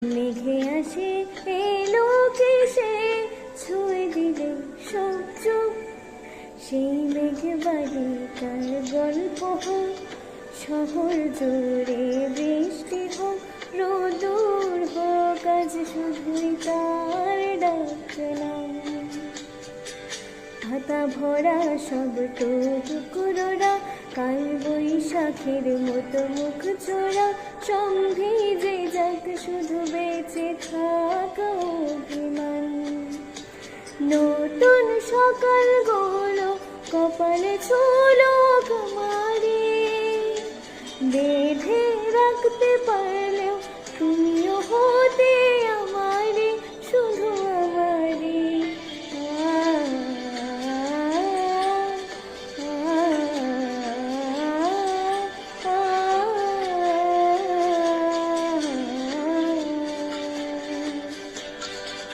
মেঘে আসে এলো কেসে ছুঁয়ে দিলে সব চুপ। সেই মেঘে বাড়ি তার গল্প হোক, শহর জুড়ে বৃষ্টি হোক, রোদুর হোক, আজ শুধুই তার ডাক নাম। হাতা ভরা সব টুকরোরা কাল বৈশাখের মতো মুখ চোরা, সঙ্গে যে যাক শুধু বেঁচে থাকা অভিমান। নতুন সকাল গুলো কপালে ছুলো আমারে, বেঁধে রাখতে পারলেও তুমিও